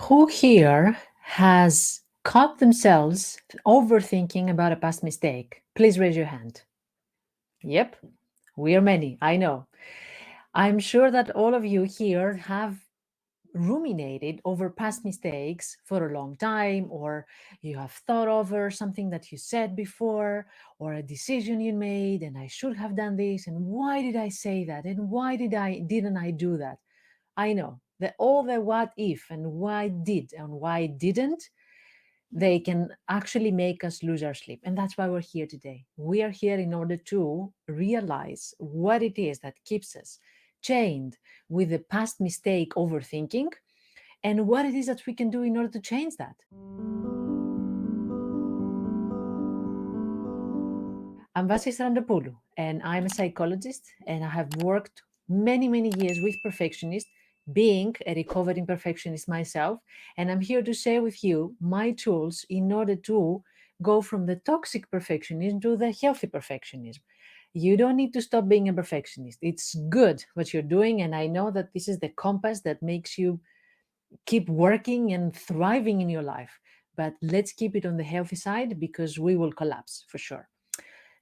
Who here has caught themselves overthinking about a past mistake? Please raise your hand. Yep, we are many, I know. I'm sure that all of you here have ruminated over past mistakes for a long time, or you have thought over something that you said before, or a decision you made, and I should have done this, and why did I say that, and why didn't I do that? I know that all the what if and why did and why didn't, they can actually make us lose our sleep. And that's why we're here today. We are here in order to realize what it is that keeps us chained with the past mistake overthinking, and what it is that we can do in order to change that. I'm Vasi Srandapoulou, and I'm a psychologist, and I have worked many, many years with perfectionists, being a recovering perfectionist myself. And I'm here to share with you my tools in order to go from the toxic perfectionism to the healthy perfectionism. You don't need to stop being a perfectionist. It's good what you're doing, and I know that this is the compass that makes you keep working and thriving in your life. But let's keep it on the healthy side because we will collapse for sure.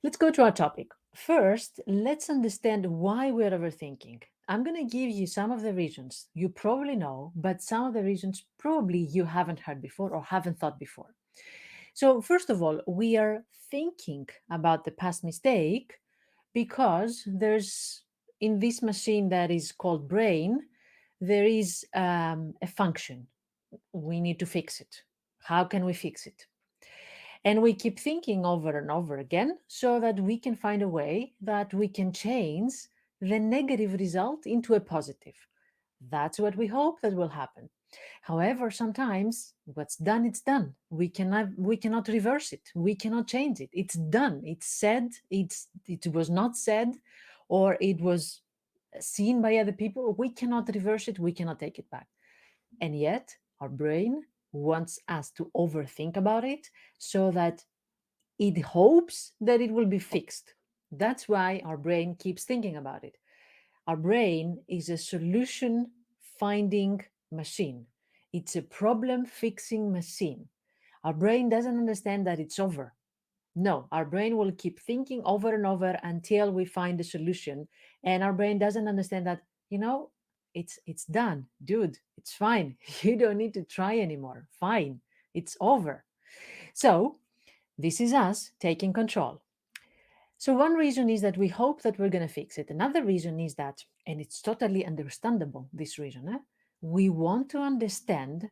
Let's go to our topic. First, let's understand why we're overthinking. I'm going to give you some of the reasons you probably know, but some of the reasons probably you haven't heard before or haven't thought before. So, first of all, we are thinking about the past mistake because there's in this machine that is called brain, there is a function. We need to fix it. How can we fix it? And we keep thinking over and over again so that we can find a way that we can change the negative result into a positive. That's what we hope that will happen. However, sometimes what's done, it's done. We cannot reverse it. We cannot change it. It's done. It's said. It was not said, or it was seen by other people. We cannot reverse it. We cannot take it back. And yet, our brain wants us to overthink about it so that it hopes that it will be fixed. That's why our brain keeps thinking about it. Our brain is a solution finding machine, it's a problem fixing machine. Our brain doesn't understand that it's over. No, our brain will keep thinking over and over until we find a solution. And our brain doesn't understand that, it's done, dude. It's fine. You don't need to try anymore. Fine. It's over. So this is us taking control. So one reason is that we hope that we're going to fix it. Another reason is that, and it's totally understandable, this reason, we want to understand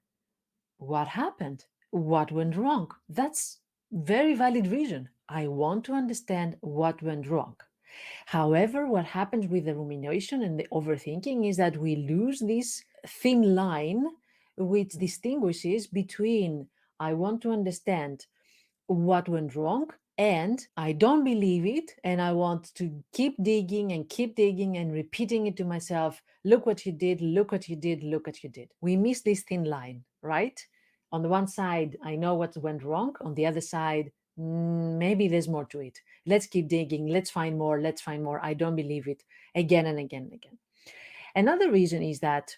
what happened, what went wrong. That's very valid reason. I want to understand what went wrong. However, what happens with the rumination and the overthinking is that we lose this thin line which distinguishes between I want to understand what went wrong and I don't believe it and I want to keep digging and repeating it to myself. Look what you did, look what you did, look what you did. We miss this thin line, right? On the one side, I know what went wrong. On the other side, maybe there's more to it. Let's keep digging. Let's find more. Let's find more. I don't believe it, again and again and again. Another reason is that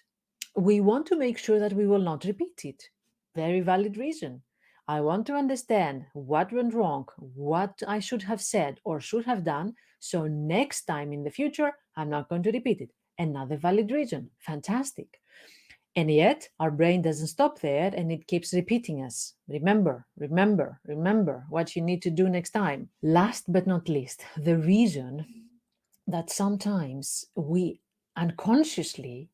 we want to make sure that we will not repeat it. Very valid reason. I want to understand what went wrong, what I should have said or should have done, so next time in the future, I'm not going to repeat it. Another valid reason. Fantastic. And yet, our brain doesn't stop there and it keeps repeating us. Remember, remember, remember what you need to do next time. Last but not least, the reason that sometimes we unconsciously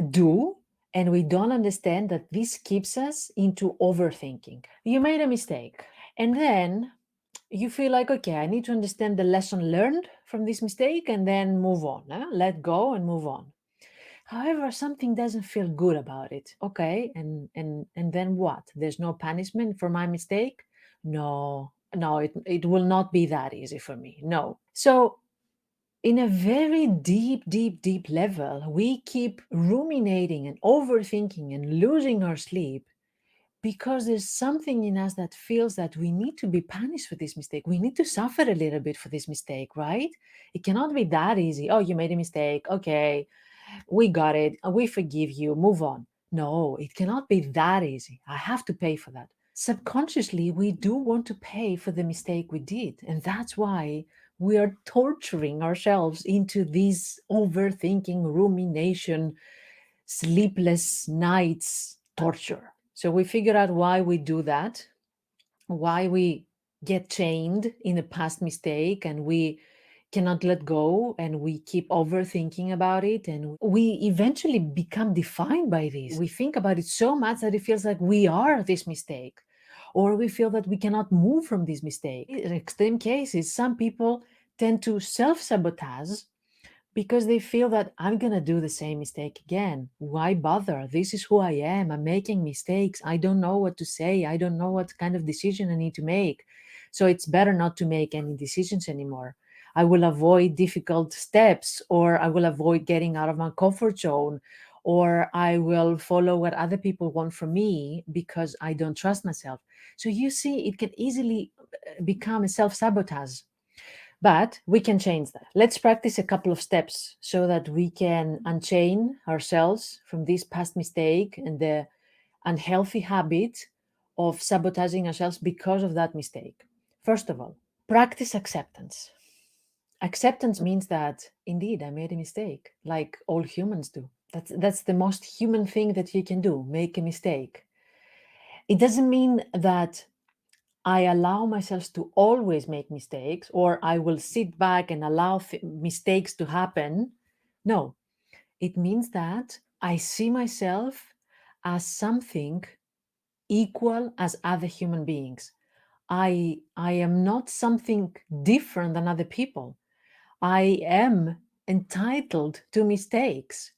do and we don't understand that this keeps us into overthinking. You made a mistake and then you feel like, okay, I need to understand the lesson learned from this mistake and then move on. Let go and move on. However, something doesn't feel good about it. Okay, and then what? There's no punishment for my mistake? No, no, it will not be that easy for me. No. So in a very deep, deep, deep level, we keep ruminating and overthinking and losing our sleep because there's something in us that feels that we need to be punished for this mistake. We need to suffer a little bit for this mistake, right? It cannot be that easy. Oh, you made a mistake. Okay, we got it. We forgive you. Move on. No, it cannot be that easy. I have to pay for that. Subconsciously, we do want to pay for the mistake we did. And that's why we are torturing ourselves into this overthinking, rumination, sleepless nights torture. So we figure out why we do that, why we get chained in a past mistake and we cannot let go and we keep overthinking about it, and we eventually become defined by this. We think about it so much that it feels like we are this mistake, or we feel that we cannot move from this mistake. In extreme cases, some people tend to self-sabotage because they feel that I'm going to do the same mistake again. Why bother? This is who I am. I'm making mistakes. I don't know what to say. I don't know what kind of decision I need to make. So it's better not to make any decisions anymore. I will avoid difficult steps, or I will avoid getting out of my comfort zone, or I will follow what other people want from me because I don't trust myself. So you see, it can easily become a self sabotage, but we can change that. Let's practice a couple of steps so that we can unchain ourselves from this past mistake and the unhealthy habit of sabotaging ourselves because of that mistake. First of all, practice acceptance. Acceptance means that indeed I made a mistake, like all humans do. That's the most human thing that you can do, make a mistake. It doesn't mean that I allow myself to always make mistakes, or I will sit back and allow mistakes to happen. No, it means that I see myself as something equal as other human beings. I am not something different than other people. I am entitled to mistakes.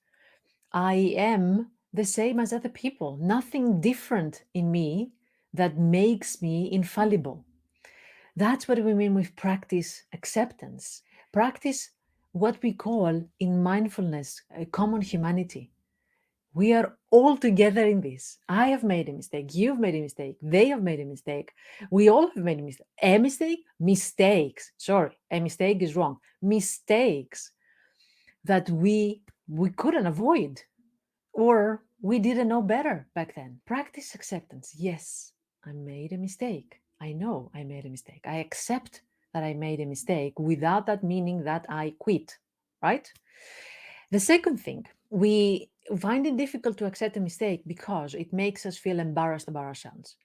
I am the same as other people. Nothing different in me that makes me infallible. That's what we mean with practice acceptance. Practice what we call in mindfulness a common humanity. We are all together in this. I have made a mistake. You've made a mistake. They have made a mistake. We all have made a mistake. A mistake? Mistakes. Sorry, a mistake is wrong. Mistakes that we couldn't avoid, or we didn't know better back then. Practice acceptance. Yes, I made a mistake. I know I made a mistake. I accept that I made a mistake without that meaning that I quit, right? The second thing, we find it difficult to accept a mistake because it makes us feel embarrassed about ourselves.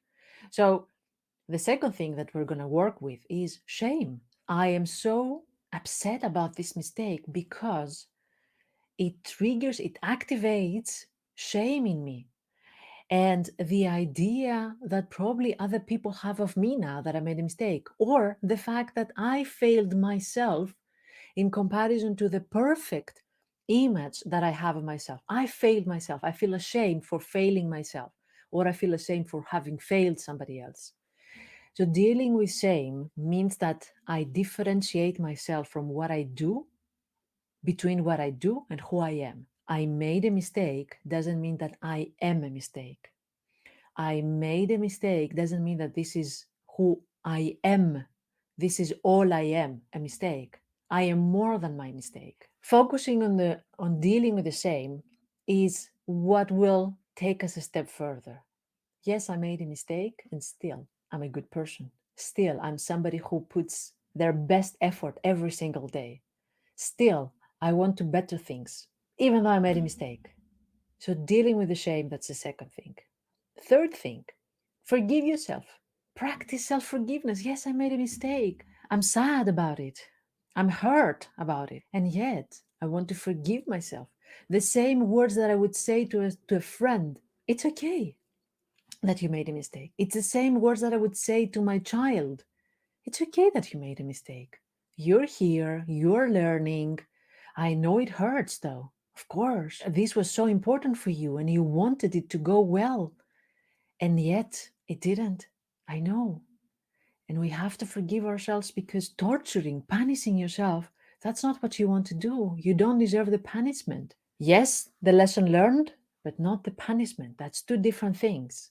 So, the second thing that we're going to work with is shame. I am so upset about this mistake because it activates shame in me. And the idea that probably other people have of me now that I made a mistake, or the fact that I failed myself in comparison to the perfect image that I have of myself. I failed myself. I feel ashamed for failing myself, or I feel ashamed for having failed somebody else. So, dealing with shame means that I differentiate myself from what I do, between what I do and who I am. I made a mistake doesn't mean that I am a mistake. I made a mistake doesn't mean that this is who I am. This is all I am, a mistake. I am more than my mistake. Focusing on dealing with the shame is what will take us a step further. Yes, I made a mistake and still I'm a good person. Still, I'm somebody who puts their best effort every single day. Still, I want to better things, even though I made a mistake. So, dealing with the shame, that's the second thing. Third thing, forgive yourself. Practice self forgiveness. Yes, I made a mistake. I'm sad about it. I'm hurt about it. And yet, I want to forgive myself. The same words that I would say to a friend. It's okay that you made a mistake. It's the same words that I would say to my child. It's okay that you made a mistake. You're here, you're learning. I know it hurts though. Of course, this was so important for you and you wanted it to go well. And yet it didn't. I know. And we have to forgive ourselves because torturing, punishing yourself, that's not what you want to do. You don't deserve the punishment. Yes, the lesson learned, but not the punishment. That's two different things.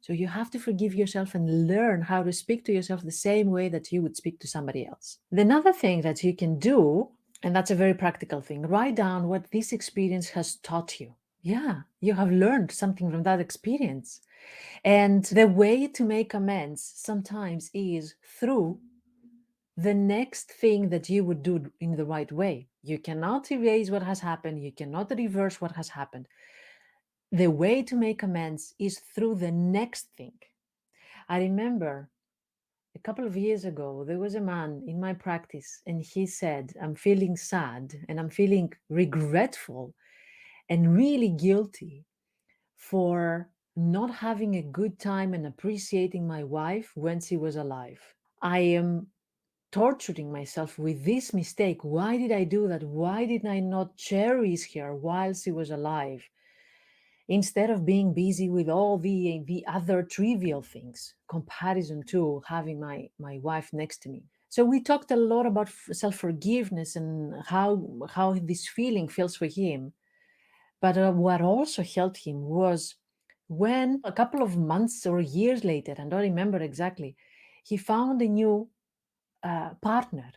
So you have to forgive yourself and learn how to speak to yourself the same way that you would speak to somebody else. Another thing that you can do, and that's a very practical thing, write down what this experience has taught you. Yeah, you have learned something from that experience. And the way to make amends sometimes is through the next thing that you would do in the right way. You cannot erase what has happened, you cannot reverse what has happened. The way to make amends is through the next thing. I remember a couple of years ago, there was a man in my practice, and he said, I'm feeling sad and I'm feeling regretful and really guilty for not having a good time and appreciating my wife when she was alive. I am torturing myself with this mistake. Why did I do that? Why did I not cherish her while she was alive? Instead of being busy with all the other trivial things, comparison to having my wife next to me. So we talked a lot about self-forgiveness and how this feeling feels for him. But what also helped him was when a couple of months or years later, I don't remember exactly, he found a new partner,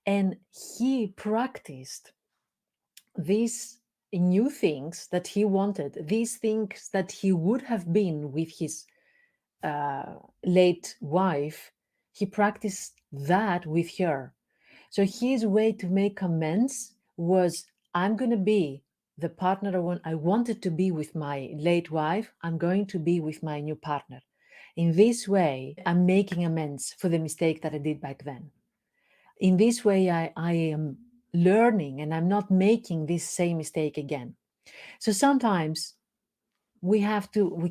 and he practiced these new things that he wanted, these things that he would have been with his late wife. He practiced that with her. So his way to make amends was, I'm going to be the partner I wanted to be with my late wife. I'm going to be with my new partner. In this way, I'm making amends for the mistake that I did back then. In this way, I am learning and I'm not making this same mistake again. So sometimes we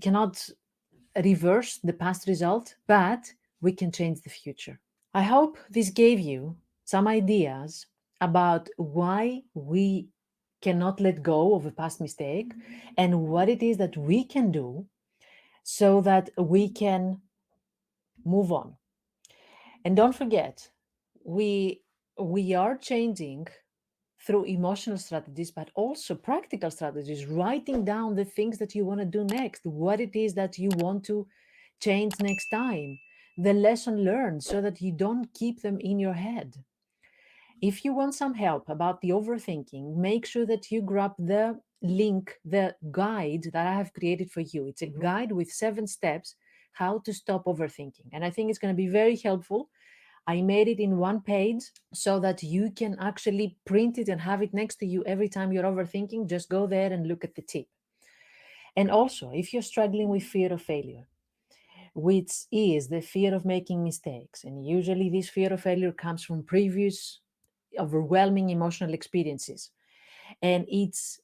cannot reverse the past result, but we can change the future. I hope this gave you some ideas about why we cannot let go of a past mistake and what it is that we can do so that we can move on. And don't forget, we we are changing through emotional strategies, but also practical strategies, writing down the things that you want to do next, what it is that you want to change next time, the lesson learned, so that you don't keep them in your head. If you want some help about the overthinking, make sure that you grab the link, the guide that I have created for you. It's a guide with 7 steps how to stop overthinking. And I think it's going to be very helpful. I made it in one page so that you can actually print it and have it next to you every time you're overthinking. Just go there and look at the tip. And also, if you're struggling with fear of failure, which is the fear of making mistakes, and usually this fear of failure comes from previous overwhelming emotional experiences, and it's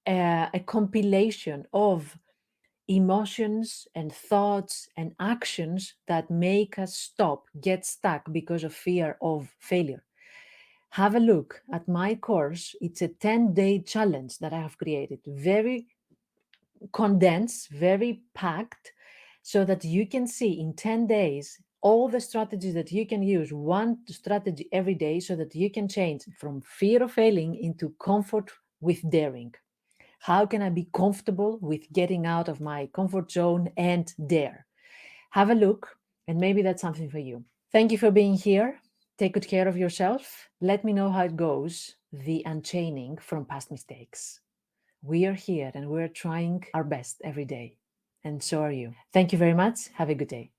a compilation of emotions and thoughts and actions that make us stop, get stuck because of fear of failure. Have a look at my course. It's a 10-day challenge that I have created, very condensed, very packed, so that you can see in 10 days all the strategies that you can use, one strategy every day, so that you can change from fear of failing into comfort with daring. How can I be comfortable with getting out of my comfort zone and dare? Have a look, and maybe that's something for you. Thank you for being here. Take good care of yourself. Let me know how it goes, the unchaining from past mistakes. We are here and we're trying our best every day. And so are you. Thank you very much. Have a good day.